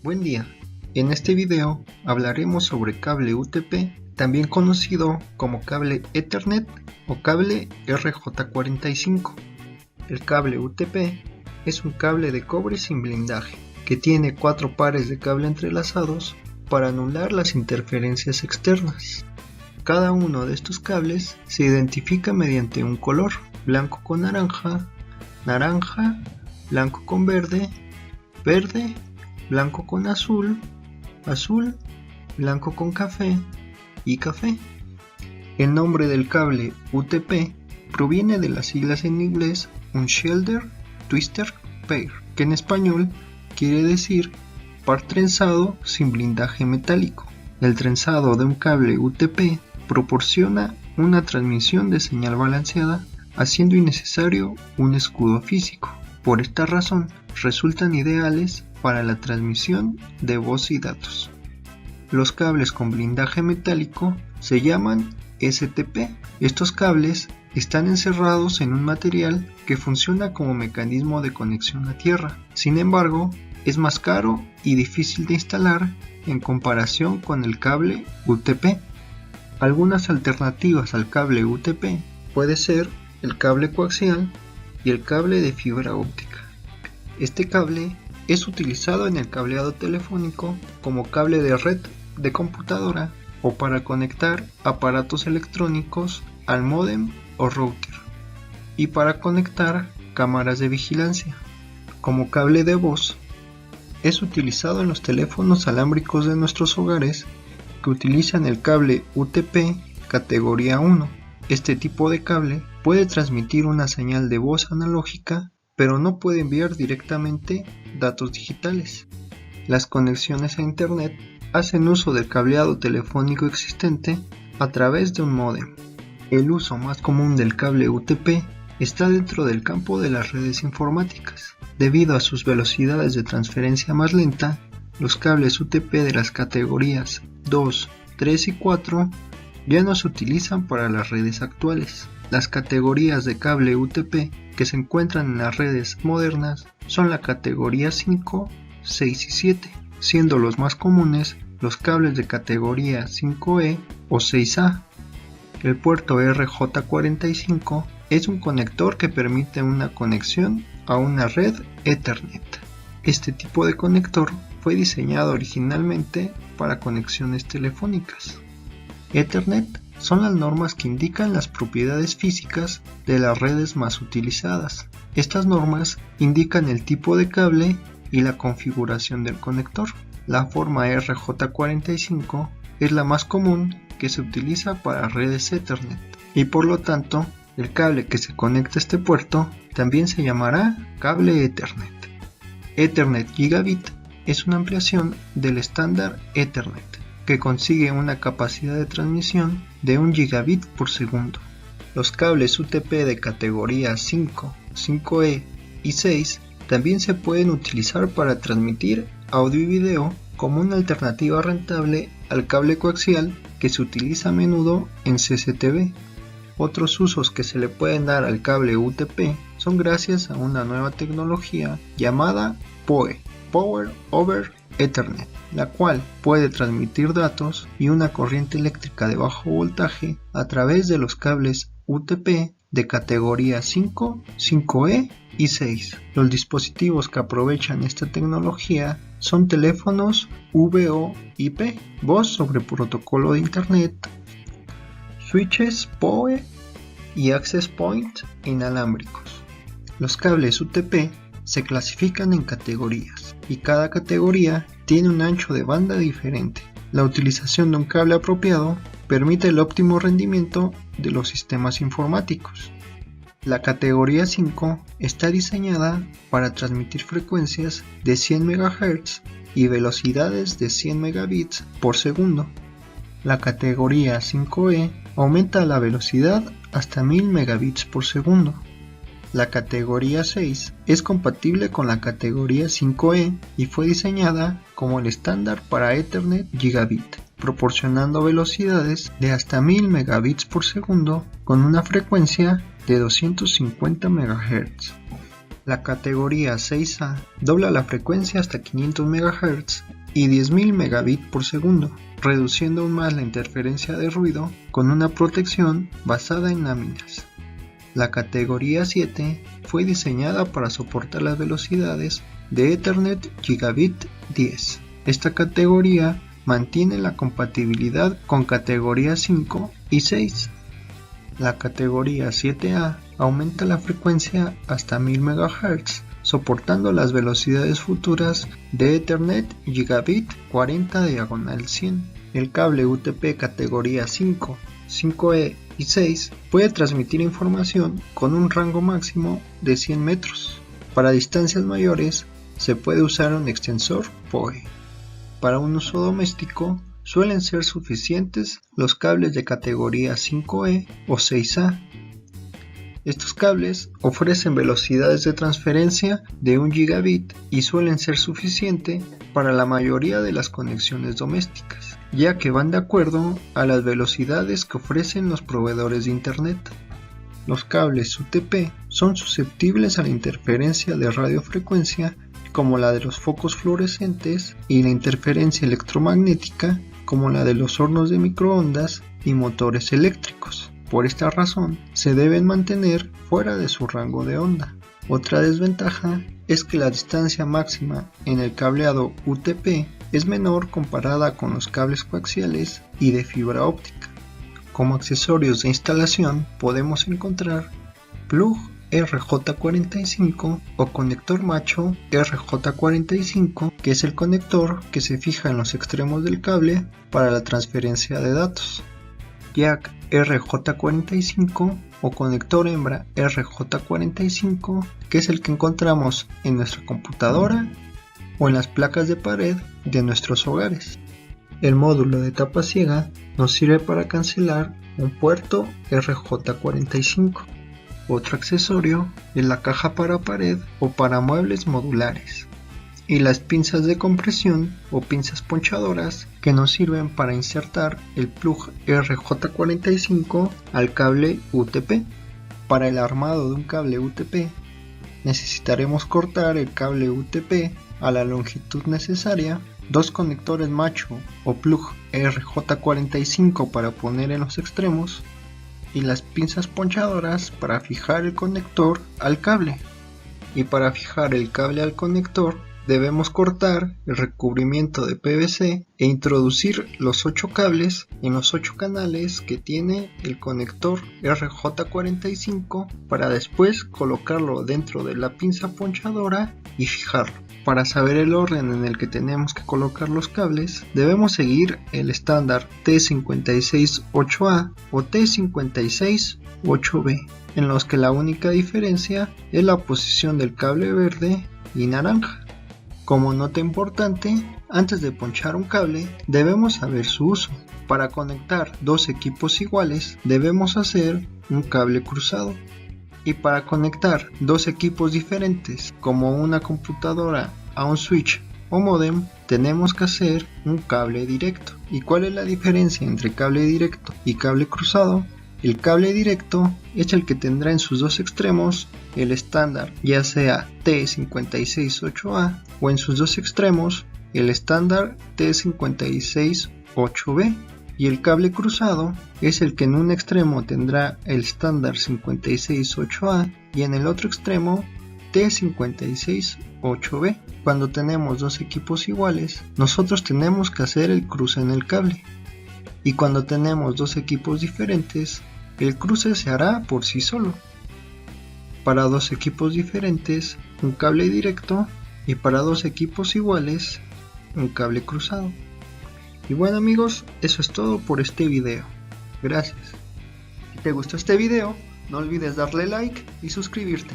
Buen día, en este video hablaremos sobre cable UTP, también conocido como cable Ethernet o cable RJ45. El cable UTP es un cable de cobre sin blindaje, que tiene 4 pares de cable entrelazados para anular las interferencias externas. Cada uno de estos cables se identifica mediante un color, blanco con naranja, naranja, blanco con verde, verde, blanco con azul, azul, blanco con café y café. El nombre del cable UTP proviene de las siglas en inglés Unsheltered Twisted Pair, que en español quiere decir par trenzado sin blindaje metálico. El trenzado de un cable UTP proporciona una transmisión de señal balanceada, haciendo innecesario un escudo físico. Por esta razón, resultan ideales para la transmisión de voz y datos. Los cables con blindaje metálico se llaman STP. Estos cables están encerrados en un material que funciona como mecanismo de conexión a tierra. Sin embargo, es más caro y difícil de instalar en comparación con el cable UTP. Algunas alternativas al cable UTP puede ser el cable coaxial y el cable de fibra óptica. Este cable es utilizado en el cableado telefónico como cable de red de computadora o para conectar aparatos electrónicos al módem o router, y para conectar cámaras de vigilancia. Como cable de voz, es utilizado en los teléfonos alámbricos de nuestros hogares que utilizan el cable UTP categoría 1. Este tipo de cable puede transmitir una señal de voz analógica, pero no puede enviar directamente datos digitales. Las conexiones a Internet hacen uso del cableado telefónico existente a través de un módem. El uso más común del cable UTP está dentro del campo de las redes informáticas. Debido a sus velocidades de transferencia más lenta, los cables UTP de las categorías 2, 3 y 4 ya no se utilizan para las redes actuales. Las categorías de cable UTP que se encuentran en las redes modernas son la categoría 5, 6 y 7, siendo los más comunes los cables de categoría 5E o 6A. El puerto RJ45 es un conector que permite una conexión a una red Ethernet. Este tipo de conector fue diseñado originalmente para conexiones telefónicas. Ethernet son las normas que indican las propiedades físicas de las redes más utilizadas. Estas normas indican el tipo de cable y la configuración del conector. La forma RJ45 es la más común que se utiliza para redes Ethernet, y por lo tanto el cable que se conecta a este puerto también se llamará cable Ethernet. Ethernet Gigabit es una ampliación del estándar Ethernet, que consigue una capacidad de transmisión de 1 gigabit por segundo. Los cables UTP de categoría 5, 5E y 6 también se pueden utilizar para transmitir audio y video como una alternativa rentable al cable coaxial que se utiliza a menudo en CCTV. Otros usos que se le pueden dar al cable UTP son gracias a una nueva tecnología llamada PoE, Power over Ethernet, la cual puede transmitir datos y una corriente eléctrica de bajo voltaje a través de los cables UTP de categoría 5, 5E y 6. Los dispositivos que aprovechan esta tecnología son teléfonos VoIP, voz sobre protocolo de Internet, switches PoE y access point inalámbricos. Los cables UTP se clasifican en categorías y cada categoría tiene un ancho de banda diferente. La utilización de un cable apropiado permite el óptimo rendimiento de los sistemas informáticos. La categoría 5 está diseñada para transmitir frecuencias de 100 MHz y velocidades de 100 megabits por segundo. La categoría 5E aumenta la velocidad hasta 1000 megabits por segundo. La categoría 6 es compatible con la categoría 5E y fue diseñada como el estándar para Ethernet Gigabit, proporcionando velocidades de hasta 1000 megabits por segundo con una frecuencia de 250 MHz. La categoría 6A dobla la frecuencia hasta 500 MHz y 10.000 megabits por segundo, reduciendo aún más la interferencia de ruido con una protección basada en láminas. La categoría 7 fue diseñada para soportar las velocidades de Ethernet Gigabit 10. Esta categoría mantiene la compatibilidad con categoría 5 y 6. La categoría 7A aumenta la frecuencia hasta 1000 MHz, soportando las velocidades futuras de Ethernet Gigabit 40/100. El cable UTP categoría 5, 5E y 6 puede transmitir información con un rango máximo de 100 metros. Para distancias mayores se puede usar un extensor PoE. Para un uso doméstico suelen ser suficientes los cables de categoría 5E o 6A. Estos cables ofrecen velocidades de transferencia de 1 gigabit y suelen ser suficientes para la mayoría de las conexiones domésticas, ya que van de acuerdo a las velocidades que ofrecen los proveedores de Internet. Los cables UTP son susceptibles a la interferencia de radiofrecuencia como la de los focos fluorescentes y la interferencia electromagnética como la de los hornos de microondas y motores eléctricos. Por esta razón, se deben mantener fuera de su rango de onda. Otra desventaja es que la distancia máxima en el cableado UTP es menor comparada con los cables coaxiales y de fibra óptica. Como accesorios de instalación podemos encontrar plug RJ45 o conector macho RJ45, que es el conector que se fija en los extremos del cable para la transferencia de datos. Jack RJ45 o conector hembra RJ45, que es el que encontramos en nuestra computadora o en las placas de pared de nuestros hogares. El módulo de tapa ciega nos sirve para cancelar un puerto RJ45. Otro accesorio es la caja para pared o para muebles modulares, y las pinzas de compresión o pinzas ponchadoras que nos sirven para insertar el plug RJ45 al cable UTP. Para el armado de un cable UTP necesitaremos cortar el cable UTP a la longitud necesaria, dos conectores macho o plug RJ45 para poner en los extremos y las pinzas ponchadoras para fijar el conector al cable. Y para fijar el cable al conector debemos cortar el recubrimiento de PVC e introducir los 8 cables en los 8 canales que tiene el conector RJ45 para después colocarlo dentro de la pinza ponchadora y fijarlo. Para saber el orden en el que tenemos que colocar los cables, debemos seguir el estándar T56-8A o T56-8B, en los que la única diferencia es la posición del cable verde y naranja. Como nota importante, antes de ponchar un cable, debemos saber su uso. Para conectar dos equipos iguales, debemos hacer un cable cruzado. Y para conectar dos equipos diferentes, como una computadora a un switch o modem, tenemos que hacer un cable directo. ¿Y cuál es la diferencia entre cable directo y cable cruzado? El cable directo es el que tendrá en sus dos extremos el estándar, ya sea T56-8A, o en sus dos extremos el estándar T56-8B. Y el cable cruzado es el que en un extremo tendrá el estándar 56-8A y en el otro extremo T56-8B. Cuando tenemos dos equipos iguales, nosotros tenemos que hacer el cruce en el cable. Y cuando tenemos dos equipos diferentes, el cruce se hará por sí solo. Para dos equipos diferentes, un cable directo, y para dos equipos iguales, un cable cruzado. Y bueno amigos, eso es todo por este video. Gracias. Si te gustó este video, no olvides darle like y suscribirte.